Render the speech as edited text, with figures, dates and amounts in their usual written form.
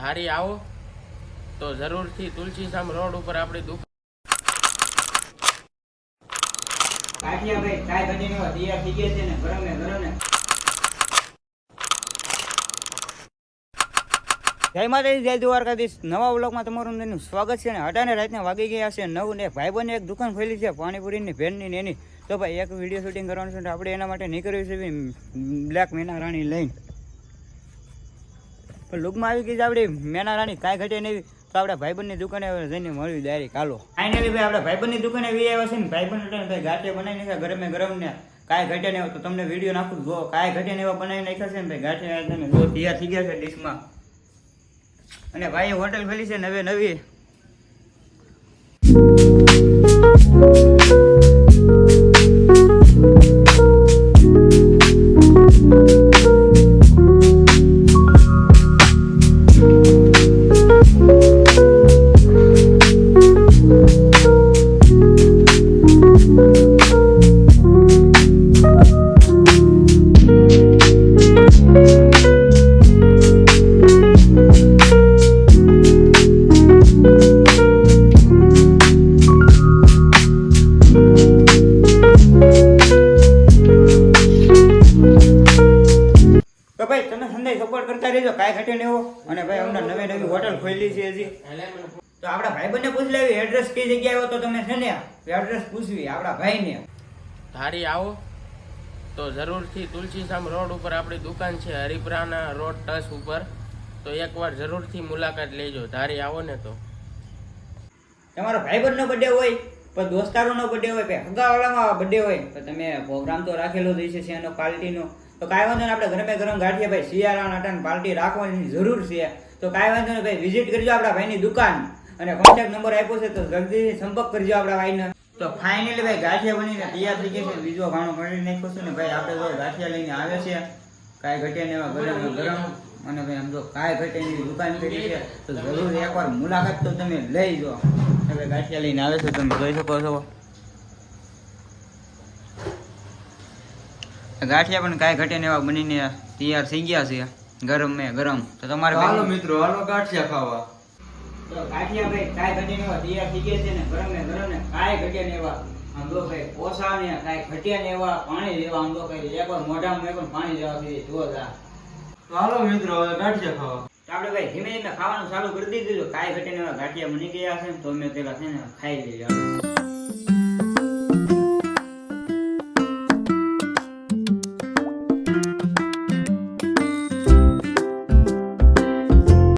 ધારી આવો તો જરૂરથી તુલસીધામ રોડ ઉપર આપણી દુકાન કાઠિયા ભાઈ કાય ઘડીને તૈયાર થઈ ગયા છે ને ગરમ ને જય માતાજી જય દ્વારકાધીશ નવા વ્લોગમાં તમારું બધાનું સ્વાગત છે ને હટાને રાતના વાગી ગયા છે 9 ને ભાઈબંધને એક દુકાન ખોલી છે પાણીપુરીની ભેળની ને એની તો ભાઈ એક વિડીયો શૂટિંગ કરવાનું છે આપણે એના માટે નીકળ્યું છે બ્લેક મેના રાણી લઈને પણ લુકમાં આવી ગઈ છે આપણી મેના રાણી કાંઈ ઘટે નહીં તો આપણે ભાઈબંધની દુકાને જઈને મળવી ડાયરેક્ટ હાલો ફાઇનલી ભાઈ આપણે ભાઈબંધની દુકાને વી આવ્યા છે ને ભાઈબંધ ભાઈ ગાંઠિયા બનાવી નાખ્યા ગરમે ગરમ ને કાંઈ ઘટે નહીં તો તમને વિડીયો નાખું જો કાંઈ ઘટે ને એવા બનાવી નાખ્યા છે ને ભાઈ ગાંઠિયા તમે જો તૈયાર થઈ ગયા છે ડીશમાં અને ભાઈ હોટલ ખોલી છે નવી ભાઈ તમે સંદેશ સપોર્ટ કરતા રહેજો કાંઈ ઘટે નહીં એવો અને ભાઈ અમને નવી હોટલ ખોલી છે હજી તો આપણા ભાઈબંધને પૂછી લેવી એડ્રેસ કઈ જગ્યાએ આવ્યો તો તમે છે ને એડ્રેસ પૂછવી આપણા ભાઈને ધારી આવો તો જરૂરથી તુલસીધામ રોડ ઉપર આપણી દુકાન છે હરિપરાના રોડ ટચ ઉપર તો એકવાર જરૂરથી મુલાકાત લેજો ધારી આવો ને તો તમારો ભાઈબંધનો બર્થડે હોય પણ દોસ્તારોનો બર્થડે હોય ભાઈ હગાવાળામાં બર્થડે હોય તો તમે પ્રોગ્રામ તો રાખેલો જ છે એનો પાર્ટીનો તો કાંઈ વાંધો નહીં આપણે ગરમે ગરમ ગાંઠિયા ભાઈ શિયાળા નટાને પાર્ટી રાખવાની જરૂર છે તો કાંઈ વાંધો નહીં ભાઈ વિઝિટ કરજો આપણા ભાઈની દુકાન અને કોન્ટેક્ટ નંબર આપ્યો છે તો જલ્દી સંપર્ક કરજો આપણા ભાઈને તો ફાઇનલી ભાઈ ગાંઠિયા બનીને તૈયાર થઈ ગયા છે બીજો ઘણો કરી નાખ્યો છે ને ભાઈ આપણે જો ગાંઠિયા લઈને આવે છે કાંઈ ઘટે ને એવા ગરમ ગરમ અને ભાઈ આમ જો કાંઈ ઘટે એની દુકાન કરી છે તો જરૂર એકવાર મુલાકાત તો તમે લઈ જો હવે ગાંઠિયા લઈને આવે છે તમે જોઈ શકો છો ગાંઠિયા પણ કાંઈ ઘટે ને એવા બનીને તૈયાર થઈ ગયા છે ગરમ મેં ગરમ તો તમારે હાલો મિત્રો હાલો ગાંઠિયા ખાવા તો ગાંઠિયા ભાઈ કાંઈ ઘટે ને એવા તૈયાર થઈ ગયા છે ને ગરમ ને કાંઈ ઘટે ને એવા આમ તો ભાઈ પોસા ને કાંઈ ઘટ્યા ને એવા પાણી લેવા આમ તો કઈ એકવાર મોઢામાં એકવાર પાણી લેવા જોઈએ જોરદાર તો હાલો મિત્રો હવે ગાંઠિયા ખાવા તો આપણે ભાઈ ધીમે ધીમે ખાવાનું ચાલુ કરી દીધું કાંઈ ઘટે ને એવા ગાંઠિયા બની ગયા છે તો અમે પેલા છે ને ખાઈ લઈએ